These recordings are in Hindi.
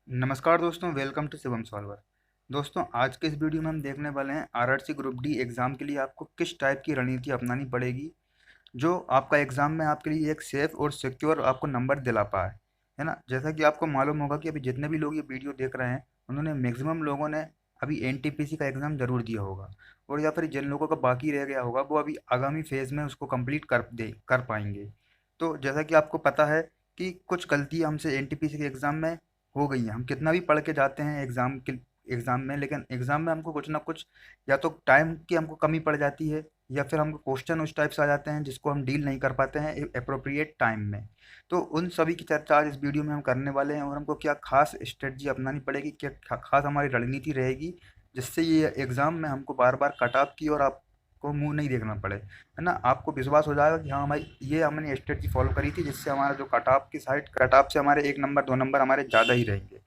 नमस्कार दोस्तों, वेलकम टू शिवम सॉल्वर। दोस्तों, आज के इस वीडियो में हम देखने वाले हैं आरआरसी ग्रुप डी एग्ज़ाम के लिए आपको किस टाइप की रणनीति अपनानी पड़ेगी जो आपका एग्ज़ाम में आपके लिए एक सेफ और सिक्योर आपको नंबर दिला पाए, है ना। जैसा कि आपको मालूम होगा कि अभी जितने भी लोग ये वीडियो देख रहे हैं उन्होंने मैक्सिमम लोगों ने अभी एनटीपीसी का एग्ज़ाम ज़रूर दिया होगा, और या फिर जिन लोगों का बाकी रह गया होगा वो अभी आगामी फेज़ में उसको कंप्लीट कर पाएंगे। तो जैसा कि आपको पता है कि कुछ गलतियाँ हमसे एनटीपीसी के एग्ज़ाम में हो गई हैं। हम कितना भी पढ़ के जाते हैं एग्ज़ाम में, लेकिन एग्ज़ाम में हमको कुछ ना कुछ, या तो टाइम की हमको कमी पड़ जाती है, या फिर हमको क्वेश्चन उस टाइप से आ जाते हैं जिसको हम डील नहीं कर पाते हैं अप्रोप्रिएट टाइम में। तो उन सभी की चर्चा आज इस वीडियो में हम करने वाले हैं, और हमको क्या खास स्ट्रेटजी अपनानी पड़ेगी, क्या खास हमारी रणनीति रहेगी जिससे ये एग्ज़ाम में हमको बार बार कट ऑफ की और आपको मुंह नहीं देखना पड़े, है ना। आपको विश्वास हो जाएगा कि हाँ भाई, ये हमने स्ट्रेटजी फॉलो करी थी जिससे हमारा जो कट ऑफ से हमारे 1 नंबर 2 नंबर हमारे ज़्यादा ही रहेंगे,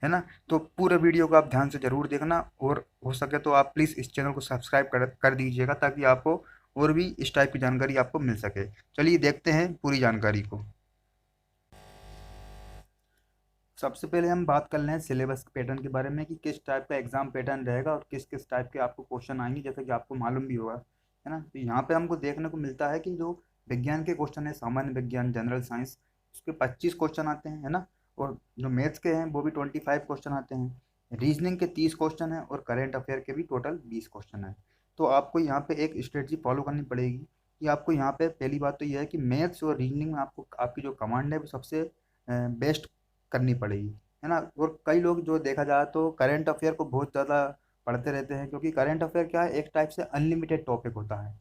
है ना। तो पूरे वीडियो को आप ध्यान से ज़रूर देखना, और हो सके तो आप प्लीज़ इस चैनल को सब्सक्राइब कर दीजिएगा ताकि आपको और भी इस टाइप की जानकारी आपको मिल सके। चलिए देखते हैं पूरी जानकारी को। सबसे पहले हम बात कर लें सिलेबस पैटर्न के बारे में कि किस टाइप का एग्जाम पैटर्न रहेगा और किस किस टाइप के आपको क्वेश्चन आएंगे, जैसा कि आपको मालूम भी होगा, है ना। तो यहाँ पे हमको देखने को मिलता है कि जो विज्ञान के क्वेश्चन है, सामान्य विज्ञान जनरल साइंस, उसके 25 क्वेश्चन आते हैं, है ना। और जो मैथ्स के हैं वो भी 25 क्वेश्चन आते हैं। रीजनिंग के 30 क्वेश्चन हैं, और करेंट अफेयर के भी टोटल 20 क्वेश्चन हैं। तो आपको यहाँ पे एक स्ट्रेटजी फॉलो करनी पड़ेगी कि आपको यहाँ पे पहली बात तो यह है कि मैथ्स और रीजनिंग में आपको आपकी जो कमांड है वो सबसे बेस्ट करनी पड़ेगी, है ना। और कई लोग जो देखा जाए तो करंट अफेयर को बहुत ज़्यादा पढ़ते रहते हैं, क्योंकि करंट अफेयर क्या है, एक टाइप से अनलिमिटेड टॉपिक होता है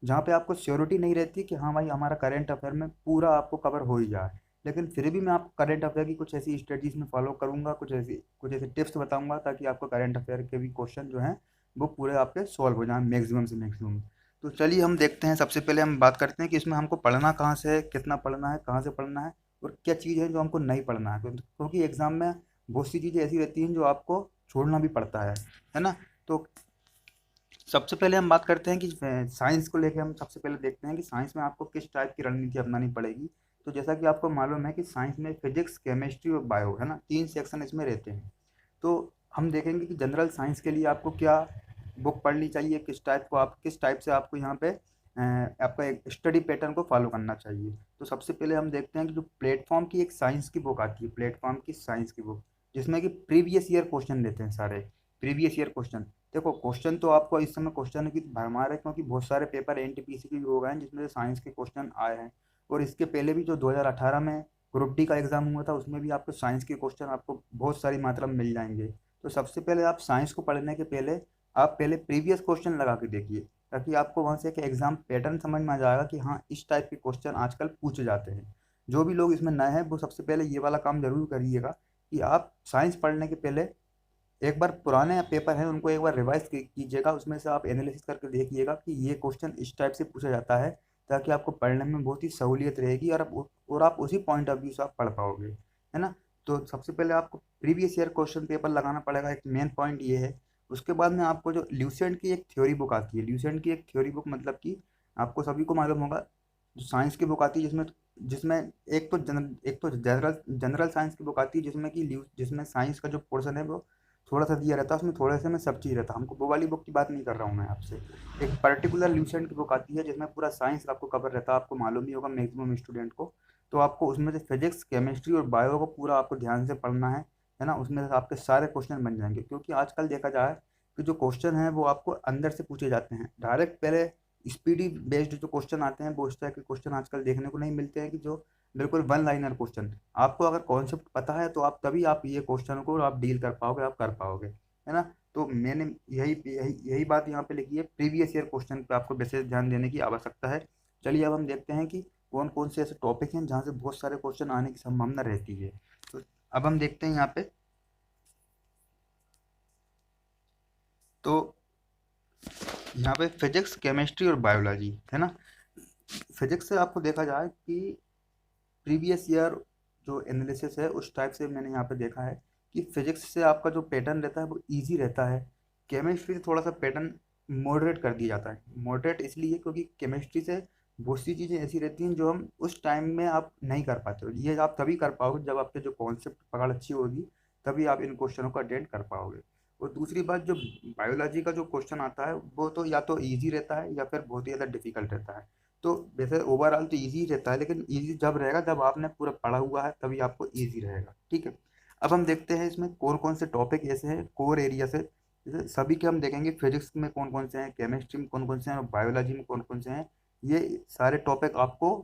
जहाँ पे आपको श्योरिटी नहीं रहती कि हाँ भाई हमारा करंट अफेयर में पूरा आपको कवर हो ही जाए। लेकिन फिर भी मैं आपको करंट अफेयर की कुछ ऐसी स्ट्रेटजीज में फॉलो करूंगा, कुछ ऐसे टिप्स बताऊंगा ताकि आपको करंट अफेयर के भी क्वेश्चन जो हैं वो पूरे आपके सॉल्व हो जाएं मैक्सिमम से मैक्सिमम। तो चलिए हम देखते हैं। सबसे पहले हम बात करते हैं कि इसमें हमको पढ़ना कहाँ से है, कितना पढ़ना है, कहाँ से पढ़ना है, और क्या चीज़ है जो हमको नहीं पढ़ना है, क्योंकि एग्जाम में बहुत सी चीज़ें ऐसी रहती हैं जो आपको छोड़ना भी पड़ता है ना। तो सबसे पहले हम बात करते हैं कि साइंस को लेके हम सबसे पहले देखते हैं कि साइंस में आपको किस टाइप की रणनीति अपनानी पड़ेगी। तो जैसा कि आपको मालूम है कि साइंस में फिजिक्स, केमिस्ट्री और बायो, है ना, 3 सेक्शन इसमें रहते हैं। तो हम देखेंगे कि जनरल साइंस के लिए आपको क्या बुक पढ़नी चाहिए, किस टाइप से आपको यहाँ पे आपका एक स्टडी पैटर्न को फॉलो करना चाहिए। तो सबसे पहले हम देखते हैं कि जो प्लेटफॉर्म की एक साइंस की बुक आती है, प्लेटफॉर्म की साइंस की बुक, जिसमें कि प्रीवियस ईयर क्वेश्चन देते हैं सारे। प्रीवियस ईयर क्वेश्चन, देखो क्वेश्चन तो आपको इस समय क्वेश्चन की भरमार है, क्योंकि बहुत सारे पेपर एनटीपीसी के भी हो गए हैं जिसमें से साइंस के क्वेश्चन आए हैं। और इसके पहले भी जो 2018 में ग्रुप डी का एग्जाम हुआ था उसमें भी आपको साइंस के क्वेश्चन आपको बहुत सारी मात्रा में मिल जाएंगे। तो सबसे पहले आप साइंस को पढ़ने के पहले आप पहले प्रीवियस क्वेश्चन लगा के देखिए, ताकि आपको वहाँ से एक एग्जाम पैटर्न समझ में आ जाएगा कि हाँ इस टाइप के क्वेश्चन आजकल पूछे जाते हैं। जो भी लोग इसमें नए हैं वो सबसे पहले ये वाला काम जरूर करिएगा कि आप साइंस पढ़ने के पहले एक बार पुराने पेपर हैं उनको एक बार रिवाइज कीजिएगा, उसमें से आप एनालिसिस करके देखिएगा कि ये क्वेश्चन इस टाइप से पूछा जाता है, ताकि आपको पढ़ने में बहुत ही सहूलियत रहेगी, और आप उसी पॉइंट ऑफ व्यू से आप पढ़ पाओगे, है ना। तो सबसे पहले आपको प्रीवियस ईयर क्वेश्चन पेपर लगाना पड़ेगा, एक मेन पॉइंट ये है। उसके बाद में आपको जो ल्यूसेंट की एक थ्योरी बुक आती है, ल्यूसेंट की एक थ्योरी बुक मतलब कि आपको सभी को मालूम होगा, जो साइंस की बुक आती है जिसमें जिसमें एक तो जनरल जनरल साइंस की बुक आती है जिसमें साइंस का जो पोर्शन है वो थोड़ा सा दिया रहता है, उसमें थोड़े से में सब चीज़ रहता है। हमको वो वाली बुक की बात नहीं कर रहा हूँ मैं आपसे। एक पर्टिकुलर ल्यूसेंट की बुक आती है जिसमें पूरा साइंस आपको कवर रहता है, आपको मालूम ही होगा मैक्सिमम स्टूडेंट को। तो आपको उसमें से फिजिक्स, केमिस्ट्री और बायो को पूरा आपको ध्यान से पढ़ना है ना। उसमें से आपके सारे क्वेश्चन बन जाएंगे, क्योंकि आजकल देखा जाए कि जो क्वेश्चन है वो आपको अंदर से पूछे जाते हैं डायरेक्ट। पहले स्पीडी बेस्ड जो क्वेश्चन आते हैं वो इस तरह के क्वेश्चन आजकल देखने को नहीं मिलते हैं, कि जो बिल्कुल वन लाइनर क्वेश्चन। आपको अगर कॉन्सेप्ट पता है तो आप तभी आप ये क्वेश्चन को आप डील कर पाओगे, आप कर पाओगे, है ना। तो मैंने यही यही यही बात यहाँ पे लिखी है, प्रीवियस ईयर क्वेश्चन पे आपको विशेष ध्यान देने की आवश्यकता है। चलिए अब हम देखते हैं कि कौन कौन से ऐसे टॉपिक हैं जहाँ से बहुत सारे क्वेश्चन आने की संभावना रहती है। तो अब हम देखते हैं यहाँ पे। तो यहाँ पे फिजिक्स, केमिस्ट्री और बायोलॉजी, है ना। फिजिक्स से आपको देखा जाए कि प्रीवियस ईयर जो एनालिसिस है उस टाइप से मैंने यहाँ पे देखा है कि फिजिक्स से आपका जो पैटर्न रहता है वो इजी रहता है। केमिस्ट्री से थोड़ा सा पैटर्न मॉडरेट कर दिया जाता है। मॉडरेट इसलिए क्योंकि केमिस्ट्री से बहुत सी चीज़ें ऐसी रहती हैं जो हम उस टाइम में आप नहीं कर पाते हो, ये आप तभी कर पाओगे जब आपके जो कॉन्सेप्ट पकड़ अच्छी होगी, तभी आप इन क्वेश्चनों को अटेंड कर पाओगे। और दूसरी बात, जो बायोलॉजी का जो क्वेश्चन आता है वो तो या तो इजी रहता है या फिर बहुत ही ज़्यादा डिफिकल्ट रहता है। तो वैसे ओवरऑल तो इजी रहता है, लेकिन इजी जब रहेगा जब आपने पूरा पढ़ा हुआ है तभी आपको इजी रहेगा। ठीक है, अब हम देखते हैं इसमें कौन कौन से टॉपिक ऐसे हैं कोर एरिया से, जैसे सभी के हम देखेंगे फिजिक्स में कौन कौन से हैं, केमिस्ट्री में कौन कौन से हैं, और बायोलॉजी में कौन कौन से हैं। ये सारे टॉपिक आपको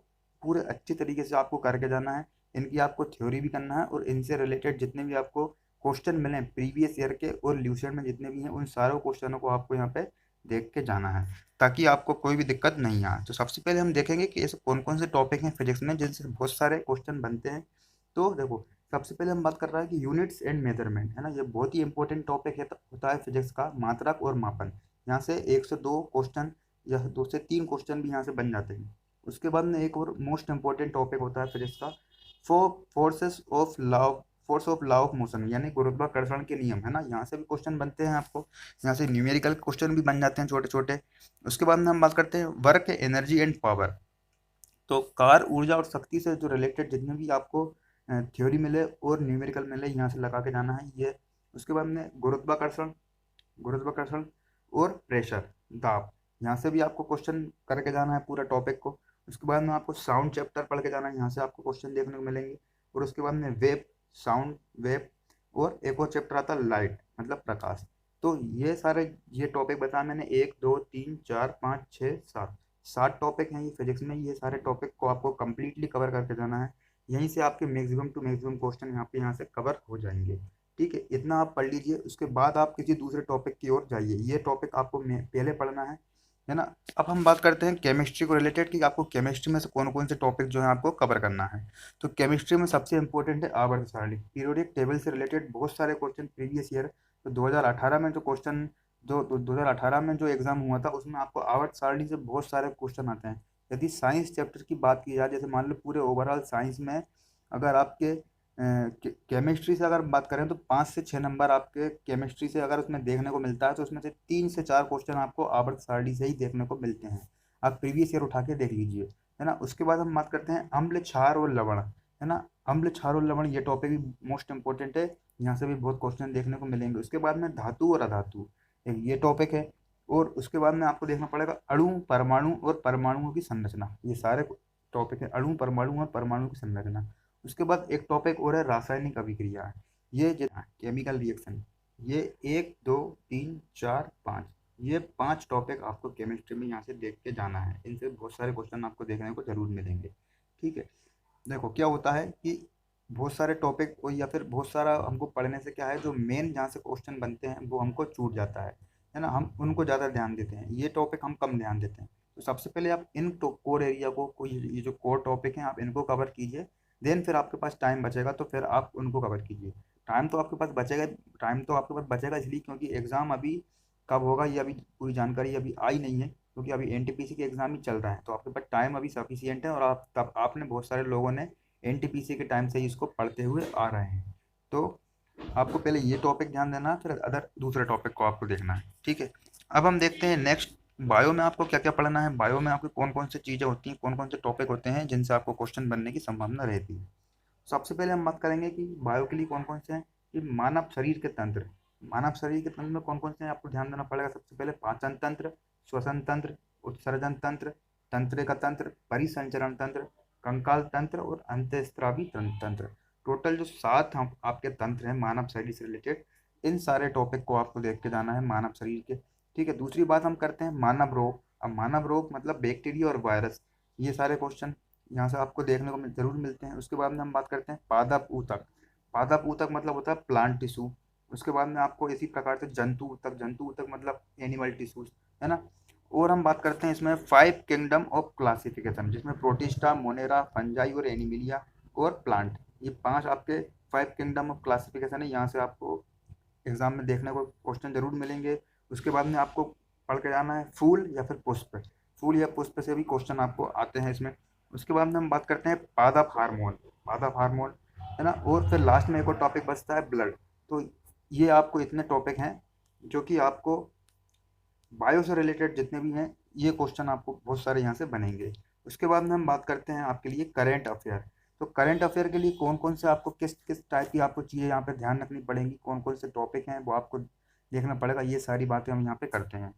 पूरे अच्छी तरीके से आपको करके जाना है। इनकी आपको थ्योरी भी करना है, और इनसे रिलेटेड जितने भी आपको क्वेश्चन मिले प्रीवियस ईयर के और ल्यूसेंट में जितने भी हैं उन सारे क्वेश्चनों को आपको यहाँ पे देख के जाना है, ताकि आपको कोई भी दिक्कत नहीं आए। तो सबसे पहले हम देखेंगे कि ऐसे कौन कौन से टॉपिक हैं फिजिक्स में जिनसे बहुत सारे क्वेश्चन बनते हैं। तो देखो, सबसे पहले हम बात कर रहे हैं कि यूनिट्स एंड मेजरमेंट, है ना, ये बहुत ही इंपॉर्टेंट टॉपिक है, होता है फिजिक्स का, मात्रक और मापन। यहाँ से 1 से 2 क्वेश्चन या 2 से 3 क्वेश्चन भी यहाँ से बन जाते हैं। उसके बाद में एक और मोस्ट इंपॉर्टेंट टॉपिक होता है फिजिक्स का, forces of law, force of law of motion, यानी गुरुत्वाकर्षण के नियम, है ना, यहाँ से भी क्वेश्चन बनते हैं आपको। यहाँ से न्यूमेरिकल क्वेश्चन भी बन जाते हैं छोटे छोटे। उसके बाद में हम बात करते हैं वर्क, एनर्जी एंड पावर। तो कार, ऊर्जा और शक्ति से जो रिलेटेड जितने भी आपको थ्योरी मिले और न्यूमेरिकल मिले, यहाँ से लगा के जाना है ये। उसके बाद में गुरुत्वाकर्षण, गुरुत्वाकर्षण और प्रेशर, दाब, यहाँ से भी आपको क्वेश्चन करके जाना है पूरा टॉपिक को। उसके बाद में आपको साउंड चैप्टर पढ़ के जाना है, यहाँ से आपको क्वेश्चन देखने को मिलेंगे। और उसके बाद में वेब, साउंड वेब, और एक और चैप्टर आता है लाइट, मतलब प्रकाश। तो ये सारे ये टॉपिक बताया मैंने, 1 2 3 4 5 6 7, 7 टॉपिक हैं ये फिजिक्स में। ये सारे टॉपिक को आपको कंप्लीटली कवर करके जाना है। यहीं से आपके मैक्सिमम टू मैक्सिमम क्वेश्चन यहाँ से कवर हो जाएंगे। ठीक है, इतना आप पढ़ लीजिए, उसके बाद आप किसी दूसरे टॉपिक की ओर जाइए। ये टॉपिक आपको पहले पढ़ना है ना। अब हम बात करते हैं केमिस्ट्री को रिलेटेड, कि आपको केमिस्ट्री में से कौन कौन से टॉपिक जो है आपको कवर करना है। तो केमिस्ट्री में सबसे इंपॉर्टेंट है आवर्त सारणी, पीरियोडिक टेबल से रिलेटेड बहुत सारे क्वेश्चन प्रीवियस ईयर, तो 2018 में जो क्वेश्चन, जो 2018 में जो एग्जाम हुआ था उसमें आपको आवर्त सारणी से बहुत सारे क्वेश्चन आते हैं। यदि साइंस चैप्टर की बात की जाए, जैसे मान लो पूरे ओवरऑल साइंस में अगर आपके केमिस्ट्री से अगर बात करें तो 5 से 6 नंबर आपके केमिस्ट्री से अगर उसमें देखने को मिलता है, तो उसमें से 3 से 4 क्वेश्चन आपको आवर्त सारणी से ही देखने को मिलते हैं। आप प्रीवियस ईयर उठा के देख लीजिए, है ना। उसके बाद हम बात करते हैं अम्ल, क्षार और लवण, है ना। अम्ल, क्षार और लवण, ये टॉपिक भी मोस्ट इंपॉर्टेंट है, यहाँ से भी बहुत क्वेश्चन देखने को मिलेंगे। उसके बाद में धातु और अधातु, ये टॉपिक है। और उसके बाद में आपको देखना पड़ेगा अणु, परमाणु और परमाणुओं की संरचना, ये सारे टॉपिक है, अणु, परमाणु और परमाणु की संरचना। उसके बाद एक टॉपिक और है रासायनिक अभिक्रिया, ये केमिकल रिएक्शन। ये 1 2 3 4 5, ये 5 टॉपिक आपको केमिस्ट्री में यहाँ से देख के जाना है। इनसे बहुत सारे क्वेश्चन आपको देखने को जरूर मिलेंगे। ठीक है, देखो क्या होता है कि बहुत सारे टॉपिक या फिर बहुत सारा हमको पढ़ने से क्या है, जो मेन जहाँ से क्वेश्चन बनते हैं वो हमको छूट जाता है ना। हम उनको ज़्यादा ध्यान देते हैं, ये टॉपिक हम कम ध्यान देते हैं। तो सबसे पहले आप इन कोर एरिया को, कोई ये जो कोर टॉपिक हैं आप इनको कवर कीजिए। देन फिर आपके पास टाइम बचेगा तो फिर आप उनको कवर कीजिए। टाइम तो आपके पास बचेगा, टाइम तो आपके पास बचेगा इसलिए क्योंकि एग्ज़ाम अभी कब होगा ये अभी पूरी जानकारी अभी आई नहीं है, क्योंकि अभी एनटीपीसी के एग्ज़ाम ही चल रहा है। तो आपके पास टाइम अभी सफिशियंट है, और आप तब आपने बहुत सारे लोगों ने एनटीपीसी के टाइम से ही इसको पढ़ते हुए आ रहे हैं। तो आपको पहले ये टॉपिक ध्यान देना है, फिर अदर दूसरे टॉपिक को आपको देखना है। ठीक है, अब हम देखते हैं नेक्स्ट, बायो में आपको क्या क्या पढ़ना है। बायो में आपको कौन कौन सी चीज़ें होती हैं, कौन कौन से टॉपिक होते हैं जिनसे आपको क्वेश्चन बनने की संभावना रहती है। सबसे पहले हम बात करेंगे कि बायो के लिए कौन कौन से हैं। कि मानव शरीर के तंत्र, मानव शरीर के तंत्र में कौन कौन से हैं आपको ध्यान देना पड़ेगा। सबसे पहले पाचन तंत्र, श्वसन तंत्र, उत्सर्जन तंत्र, तंत्रिका तंत्र, परिसंचरण तंत्र, कंकाल तंत्र और अंतःस्रावी तंत्र। टोटल जो 7 हम आपके तंत्र हैं मानव शरीर से रिलेटेड, इन सारे टॉपिक को आपको देख के जाना है मानव शरीर के। ठीक है, दूसरी बात हम करते हैं मानव रोग। अब मानव रोग मतलब बैक्टीरिया और वायरस, ये सारे क्वेश्चन यहाँ से आपको देखने को जरूर मिलते हैं। उसके बाद में हम बात करते हैं पादप ऊतक। पादप ऊतक मतलब होता है प्लांट टिश्यू। उसके बाद में आपको इसी प्रकार से जंतु ऊतक, जंतु ऊतक मतलब एनिमल टिश्यूज, है ना। और हम बात करते हैं इसमें 5 किंगडम ऑफ क्लासिफिकेशन, जिसमें प्रोटिस्टा, मोनेरा, फंजाई और एनिमिलिया और प्लांट, ये 5 आपके 5 किंगडम ऑफ क्लासिफिकेशन है। यहाँ से आपको एग्जाम में देखने को क्वेश्चन जरूर मिलेंगे। उसके बाद में आपको पढ़ के जाना है फूल या फिर पुष्प, फूल या पुष्प से भी क्वेश्चन आपको आते हैं इसमें। उसके बाद में हम बात करते हैं पादप हार्मोन, पादप हार्मोन, है ना। और फिर लास्ट में एक और टॉपिक बचता है ब्लड। तो ये आपको इतने टॉपिक हैं जो कि आपको बायो से रिलेटेड जितने भी हैं, ये क्वेश्चन आपको बहुत सारे यहाँ से बनेंगे। उसके बाद में हम बात करते हैं आपके लिए करेंट अफेयर। तो करंट अफेयर के लिए कौन कौन से आपको किस किस टाइप की आपको चीज़ें यहाँ पे ध्यान रखनी पड़ेंगी, कौन कौन से टॉपिक हैं वो आपको देखना पड़ेगा, ये सारी बातें हम यहाँ पे करते हैं।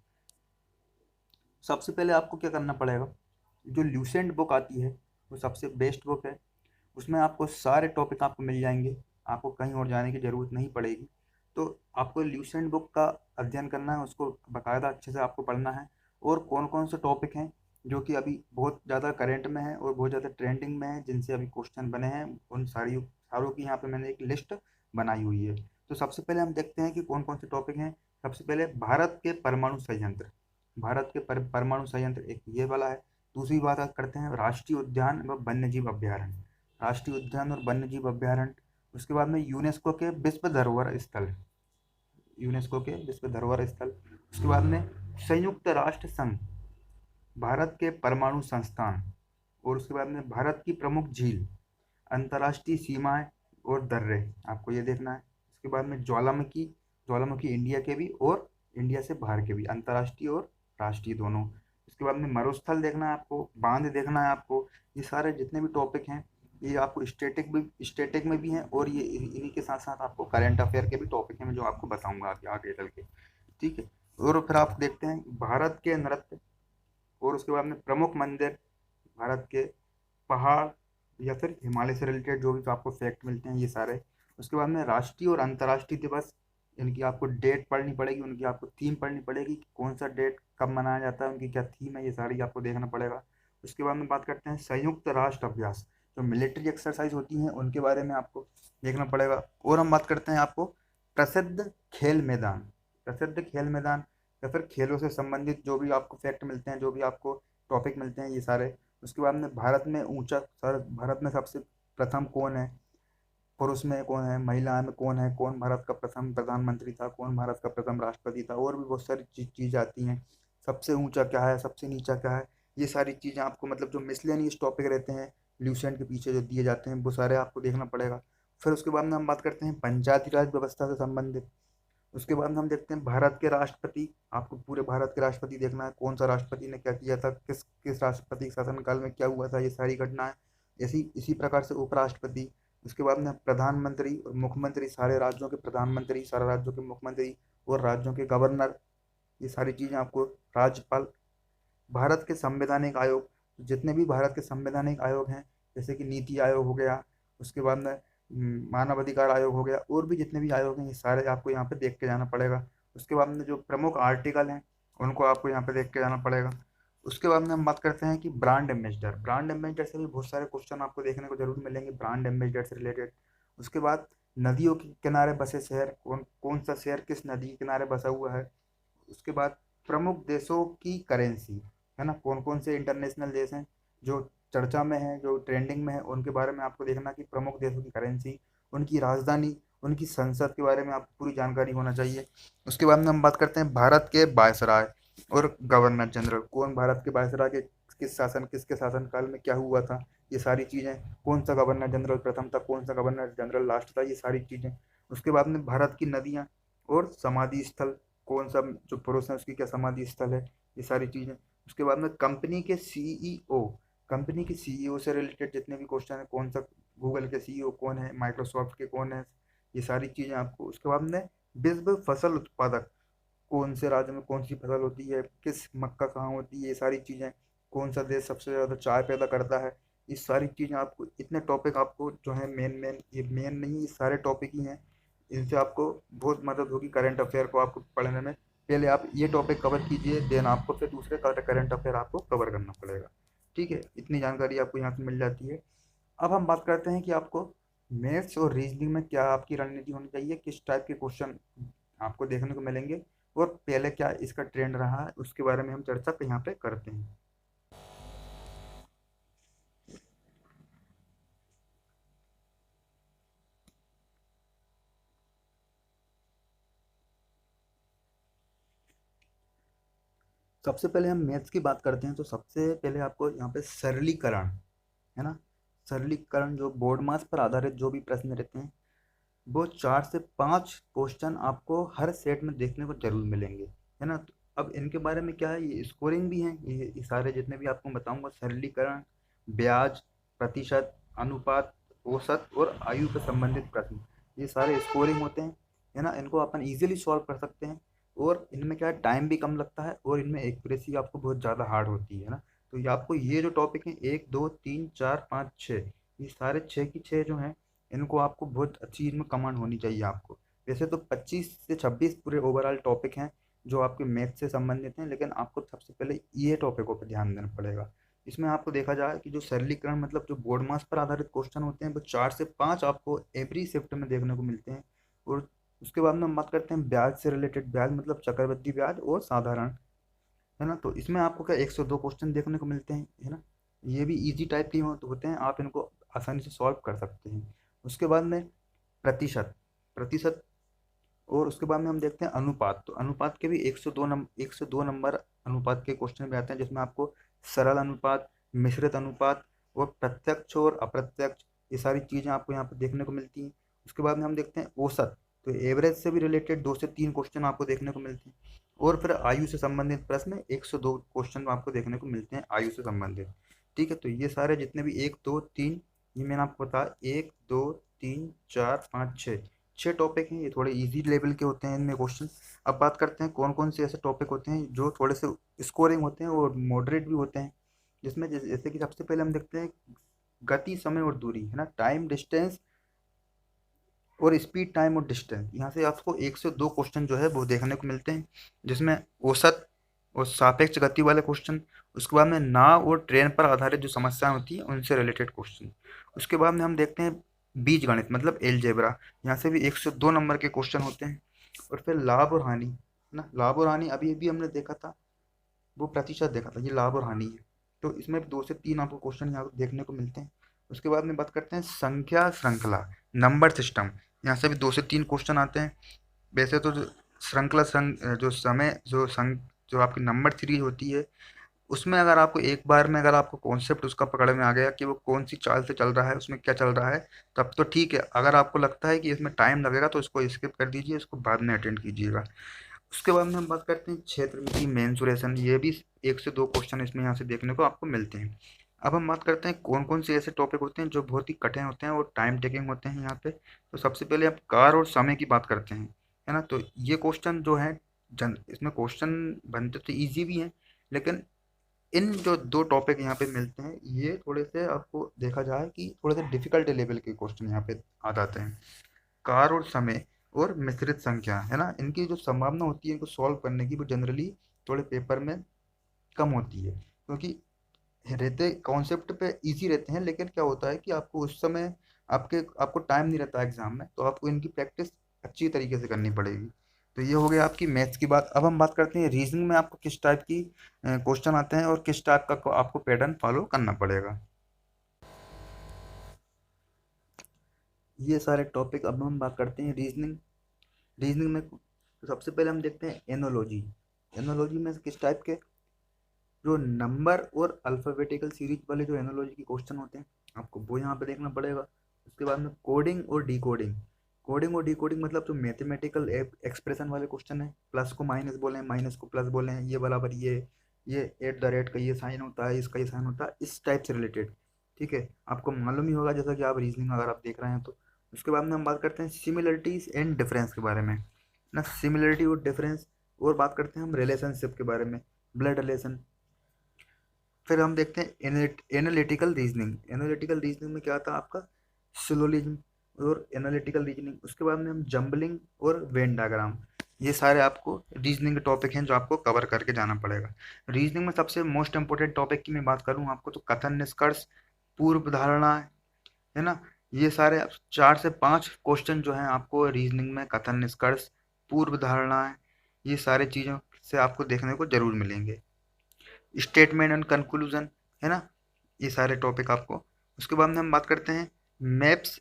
सबसे पहले आपको क्या करना पड़ेगा, जो ल्यूसेंट बुक आती है वो सबसे बेस्ट बुक है। उसमें आपको सारे टॉपिक आपको मिल जाएंगे, आपको कहीं और जाने की ज़रूरत नहीं पड़ेगी। तो आपको ल्यूसेंट बुक का अध्ययन करना है, उसको बाकायदा अच्छे से आपको पढ़ना है। और कौन कौन से टॉपिक हैं जो कि अभी बहुत ज़्यादा करंट में है और बहुत ज़्यादा ट्रेंडिंग में है, जिनसे अभी क्वेश्चन बने हैं, उन सारों की यहाँ पे मैंने एक लिस्ट बनाई हुई है। तो सबसे पहले हम देखते हैं कि कौन कौन से टॉपिक हैं। सबसे पहले भारत के परमाणु संयंत्र, भारत के परमाणु संयंत्र एक ये वाला है। दूसरी बात करते हैं राष्ट्रीय उद्यान व वन्यजीव अभ्यारण्य, राष्ट्रीय उद्यान और वन्यजीव अभ्यारण्य। उसके बाद में यूनेस्को के विश्व धरोहर स्थल, यूनेस्को के विश्व धरोहर स्थल। उसके बाद में संयुक्त राष्ट्र संघ, भारत के परमाणु संस्थान। और उसके बाद में भारत की प्रमुख झील, अंतर्राष्ट्रीय सीमाएं और दर्रे, आपको ये देखना है। उसके बाद में ज्वालामुखी, ज्वालामुखी इंडिया के भी और इंडिया से बाहर के भी, अंतर्राष्ट्रीय और राष्ट्रीय दोनों। उसके बाद में मरुस्थल देखना है आपको, बांध देखना है आपको। ये सारे जितने भी टॉपिक हैं ये आपको स्टेटिक में भी हैं, और ये इन्हीं के साथ साथ आपको करंट अफेयर के भी टॉपिक हैं, मैं जो आपको बताऊंगा आगे आगे चल के। ठीक है। और फिर आप देखते हैं भारत के नृत्य, और उसके बाद में प्रमुख मंदिर, भारत के पहाड़ या फिर हिमालय से रिलेटेड जो भी आपको फैक्ट मिलते हैं ये सारे। उसके बाद में राष्ट्रीय और अंतर्राष्ट्रीय दिवस, इनकी आपको डेट पढ़नी पड़ेगी, उनकी आपको थीम पढ़नी पड़ेगी कि कौन सा डेट कब मनाया जाता है, उनकी क्या थीम है, ये सारी आपको देखना पड़ेगा। उसके बाद में बात करते हैं संयुक्त राष्ट्र अभ्यास, जो मिलिट्री एक्सरसाइज होती हैं उनके बारे में आपको देखना पड़ेगा। और हम बात करते हैं आपको प्रसिद्ध खेल मैदान, प्रसिद्ध खेल मैदान या फिर खेलों से संबंधित जो भी आपको फैक्ट मिलते हैं, जो भी आपको टॉपिक मिलते हैं ये सारे। उसके बाद में भारत में ऊंचा सर, भारत में सबसे प्रथम कौन है, पुरुष में कौन है, महिला में कौन है, कौन भारत का प्रथम प्रधानमंत्री था, कौन भारत का प्रथम राष्ट्रपति था, और भी बहुत सारी चीज़ आती हैं। सबसे ऊंचा क्या है, सबसे नीचा क्या है, ये सारी चीज़ें आपको मतलब जो मिसलेनियस टॉपिक रहते हैं ल्यूसेंट के पीछे जो दिए जाते हैं वो सारे आपको देखना पड़ेगा। फिर उसके बाद में हम बात करते हैं पंचायती राज व्यवस्था से संबंधित। उसके बाद में हम देखते हैं भारत के राष्ट्रपति, आपको पूरे भारत के राष्ट्रपति देखना है, कौन सा राष्ट्रपति ने क्या किया था, किस किस राष्ट्रपति के शासनकाल में क्या हुआ था, ये सारी घटनाएं। इसी इसी प्रकार से उपराष्ट्रपति। उसके बाद में प्रधानमंत्री और मुख्यमंत्री, सारे राज्यों के प्रधानमंत्री, सारे राज्यों के मुख्यमंत्री और राज्यों के गवर्नर, ये सारी चीज़ें आपको, राज्यपाल। भारत के संवैधानिक आयोग, जितने भी भारत के संवैधानिक आयोग हैं, जैसे कि नीति आयोग हो गया, उसके बाद में मानव अधिकार आयोग हो गया, और भी जितने भी आयोग हैं ये सारे आपको यहाँ पे देख के जाना पड़ेगा। उसके बाद में जो प्रमुख आर्टिकल हैं उनको आपको यहाँ पे देख के जाना पड़ेगा। उसके बाद में हम बात करते हैं कि ब्रांड एम्बेसडर, ब्रांड एम्बेसडर से भी बहुत सारे क्वेश्चन आपको देखने को जरूर मिलेंगे, ब्रांड एम्बेसडर से रिलेटेड। उसके बाद नदियों के किनारे बसे शहर, कौन कौन सा शहर किस नदी के किनारे बसा हुआ है। उसके बाद प्रमुख देशों की करेंसी, है ना, कौन कौन से इंटरनेशनल देश हैं जो चर्चा में है, जो ट्रेंडिंग में है, उनके बारे में आपको देखना कि प्रमुख देशों की करेंसी, उनकी राजधानी, उनकी संसद के बारे में आपको पूरी जानकारी होना चाहिए। उसके बाद में हम बात करते हैं भारत के वायसराय और गवर्नर जनरल, कौन भारत के वायसराय के किसके शासनकाल में क्या हुआ था, ये सारी चीज़ें। कौन सा गवर्नर जनरल प्रथम था, कौन सा गवर्नर जनरल लास्ट था, ये सारी चीज़ें। उसके बाद में भारत की नदियाँ और समाधि स्थल, कौन सा जो पुरुष है उसकी क्या समाधि स्थल है, ये सारी चीज़ें। उसके बाद में कंपनी के सीईओ, कंपनी के सीईओ से रिलेटेड जितने भी क्वेश्चन है, कौन सा गूगल के सीईओ कौन है, माइक्रोसॉफ्ट के कौन है, ये सारी चीज़ें आपको। उसके बाद में विश्व फसल उत्पादक, कौन से राज्य में कौन सी फसल होती है, किस मक्का कहाँ होती है, ये सारी चीज़ें। कौन सा देश सबसे ज़्यादा चाय पैदा करता है, ये सारी चीज़ें आपको, इतने टॉपिक आपको जो है मेन मेन, ये मेन नहीं, ये सारे टॉपिक ही हैं। इनसे आपको बहुत मदद होगी करंट अफेयर को आपको पढ़ने में। पहले आप ये टॉपिक कवर कीजिए, देन आपको फिर दूसरे करंट अफेयर आपको कवर करना पड़ेगा। ठीक है, इतनी जानकारी आपको यहाँ से मिल जाती है। अब हम बात करते हैं कि आपको मैथ्स और रीजनिंग में क्या आपकी रणनीति होनी चाहिए, किस टाइप के क्वेश्चन आपको देखने को मिलेंगे, और पहले क्या इसका ट्रेंड रहा है, उसके बारे में हम चर्चा पे यहाँ पे करते हैं। सबसे पहले हम मैथ्स की बात करते हैं, तो सबसे पहले आपको यहाँ पे सरलीकरण, है ना, सरलीकरण जो बोर्ड मास पर आधारित जो भी प्रश्न रहते हैं, वो 4 से 5 क्वेश्चन आपको हर सेट में देखने को जरूर मिलेंगे, है ना। तो अब इनके बारे में क्या है, ये स्कोरिंग भी है, ये सारे जितने भी आपको बताऊंगा, सरलीकरण, ब्याज, प्रतिशत, अनुपात, औसत और आयु से संबंधित प्रश्न, ये सारे स्कोरिंग होते हैं, है ना। इनको अपन इजीली सॉल्व कर सकते हैं और इनमें क्या है, टाइम भी कम लगता है और इनमें एक्यूरेसी आपको बहुत ज़्यादा हार्ड होती है ना। तो ये आपको ये जो टॉपिक है 1 2 3 4 5 6, ये सारे 6 की 6 जो हैं, इनको आपको बहुत अच्छी इनमें कमांड होनी चाहिए आपको। वैसे तो 25 से 26 पूरे ओवरऑल टॉपिक हैं जो आपके मैथ से संबंधित हैं, लेकिन आपको सबसे पहले ये टॉपिकों पर ध्यान देना पड़ेगा। इसमें आपको देखा जाए कि जो सरलीकरण मतलब जो बोर्ड मास पर आधारित क्वेश्चन होते हैं वो 4 से 5 आपको एवरी शिफ्ट में देखने को मिलते हैं। और उसके बाद में हम बात करते हैं ब्याज से रिलेटेड, ब्याज मतलब चक्रवृद्धि ब्याज और साधारण, है ना। तो इसमें आपको क्या 102 क्वेश्चन देखने को मिलते हैं, है ना। ये भी इजी टाइप के होते हैं, आप इनको आसानी से सॉल्व कर सकते हैं। उसके बाद में प्रतिशत, प्रतिशत और उसके बाद में हम देखते हैं अनुपात। तो अनुपात के भी 102 नंबर अनुपात के क्वेश्चन भी आते हैं, जिसमें आपको सरल अनुपात, मिश्रित अनुपात और प्रत्यक्ष और अप्रत्यक्ष, ये सारी चीज़ें आपको यहाँ पर देखने को मिलती हैं। उसके बाद में हम देखते हैं औसत, तो एवरेज से भी रिलेटेड 2 से 3 क्वेश्चन आपको देखने को मिलते हैं। और फिर आयु से संबंधित प्रश्न 102 क्वेश्चन आपको देखने को मिलते हैं आयु से संबंधित। ठीक है, तो ये सारे जितने भी 1 2 3, ये मैंने आपको बताया 1 2 3 4 5 6, 6 टॉपिक हैं। ये थोड़े इजी लेवल के होते हैं इनमें क्वेश्चन। अब बात करते हैं कौन कौन से ऐसे टॉपिक होते हैं जो थोड़े से स्कोरिंग होते हैं और मॉडरेट भी होते हैं, जिसमें जैसे कि सबसे पहले हम देखते हैं गति, समय और दूरी, है ना, टाइम, डिस्टेंस और स्पीड, टाइम और डिस्टेंस। यहाँ से आपको 102 क्वेश्चन जो है वो देखने को मिलते हैं, जिसमें औसत और सापेक्ष गति वाले क्वेश्चन, उसके बाद में नाव और ट्रेन पर आधारित जो समस्याएं होती हैं उनसे रिलेटेड क्वेश्चन। उसके बाद में हम देखते हैं बीज गणित मतलब एलजेब्रा, यहाँ से भी 102 नंबर के क्वेश्चन होते हैं। और फिर लाभ और हानि, है ना, लाभ और हानि अभी अभी हमने देखा था, वो प्रतिशत देखा था, ये लाभ और हानि है। तो इसमें 2 से 3 आपको क्वेश्चन यहाँ देखने को मिलते हैं। उसके बाद में बात करते हैं संख्या श्रृंखला, नंबर सिस्टम, यहाँ से भी 2 से 3 क्वेश्चन आते हैं। वैसे तो जो श्रृंखला जो समय जो आपकी नंबर सीरीज होती है, उसमें अगर आपको एक बार में अगर आपको कॉन्सेप्ट उसका पकड़ में आ गया कि वो कौन सी चाल से चल रहा है, उसमें क्या चल रहा है, तब तो ठीक है। अगर आपको लगता है कि इसमें टाइम लगेगा तो इसको स्किप कर दीजिए, इसको बाद में अटेंड कीजिएगा। उसके बाद में हम बात करते हैं क्षेत्र मिति मेंसुरेशन, ये भी 1 से 2 क्वेश्चन इसमें यहाँ से देखने को आपको मिलते हैं। अब हम बात करते हैं कौन कौन से ऐसे टॉपिक होते हैं जो बहुत ही कठिन होते हैं और टाइम टेकिंग होते हैं यहाँ पे। तो सबसे पहले आप कार और समय की बात करते हैं, है ना। तो ये क्वेश्चन जो है इसमें क्वेश्चन बनते तो ईजी भी हैं, लेकिन इन जो 2 टॉपिक यहाँ पे मिलते हैं ये थोड़े से आपको देखा जाए कि थोड़े से डिफिकल्ट लेवल के क्वेश्चन यहाँ पे आ जाते हैं। कार और समय और मिश्रित संख्या, है ना, इनकी जो संभावना होती है इनको सॉल्व करने की वो जनरली थोड़े पेपर में कम होती है, क्योंकि रहते कॉन्सेप्ट पे इजी रहते हैं, लेकिन क्या होता है कि आपको उस समय आपको टाइम नहीं रहता एग्जाम में, तो आपको इनकी प्रैक्टिस अच्छी तरीके से करनी पड़ेगी। तो ये हो गया आपकी मैथ्स की बात। अब हम बात करते हैं रीजनिंग में आपको किस टाइप की क्वेश्चन आते हैं और किस टाइप का आपको पैटर्न फॉलो करना पड़ेगा। ये सारे टॉपिक अब हम बात करते हैं रीजनिंग। रीजनिंग में तो सबसे पहले हम देखते हैं एनोलॉजी। एनोलॉजी में किस टाइप के जो नंबर और अल्फ़ाबेटिकल सीरीज वाले जो एनोलॉजी के क्वेश्चन होते हैं आपको वो यहाँ पे देखना पड़ेगा। उसके बाद में कोडिंग और डिकोडिंग, कोडिंग और डिकोडिंग मतलब जो मैथमेटिकल एक्सप्रेशन वाले क्वेश्चन है, प्लस को माइनस बोले, माइनस को प्लस बोले, ये बराबर ये एट द रेट का ये साइन होता है, इसका ये साइन होता है, इस टाइप से रिलेटेड। ठीक है, आपको मालूम ही होगा जैसा कि आप रीजनिंग अगर आप देख रहे हैं तो। उसके बाद में हम बात करते हैं सिमिलरिटीज एंड डिफरेंस के बारे में ना, सिमिलरिटी और डिफरेंस। और बात करते हैं हम रिलेशनशिप के बारे में, ब्लड रिलेशन। फिर हम देखते हैं एनालिटिकल रीजनिंग। एनालिटिकल रीजनिंग में क्या आता है आपका सिलोजिज्म और एनालिटिकल रीजनिंग। उसके बाद में हम जंबलिंग और वेन डायग्राम, ये सारे आपको रीजनिंग के टॉपिक हैं जो आपको कवर करके जाना पड़ेगा। रीजनिंग में सबसे मोस्ट इंपोर्टेंट टॉपिक की मैं बात करूँ आपको तो कथन, निष्कर्ष, पूर्व धारणा, है ना। ये सारे 4 से 5 क्वेश्चन जो हैं आपको रीजनिंग में कथन, निष्कर्ष, पूर्व धारणा, ये सारे चीज़ों से आपको देखने को जरूर मिलेंगे। स्टेटमेंट एंड कंक्लूजन, है ना, ये सारे टॉपिक आपको। उसके बाद में हम बात करते हैं मैप्स,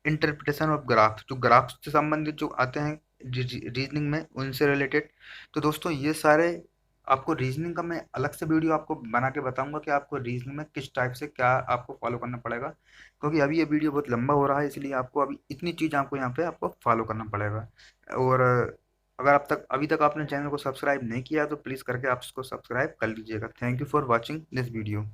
इंटरप्रिटेशन ऑफ ग्राफ, जो ग्राफ से संबंधित जो आते हैं रीजनिंग में उनसे रिलेटेड। तो दोस्तों ये सारे आपको रीजनिंग का मैं अलग से वीडियो आपको बना के बताऊंगा कि आपको रीजनिंग में किस टाइप से क्या आपको फॉलो करना पड़ेगा, क्योंकि अभी ये वीडियो बहुत लंबा हो रहा है, इसलिए आपको अभी इतनी चीज़ आपको यहाँ पे आपको फॉलो करना पड़ेगा। और अगर आप तक अभी तक आपने चैनल को सब्सक्राइब नहीं किया तो प्लीज़ करके आप इसको सब्सक्राइब कर लीजिएगा। Thank you for watching this video.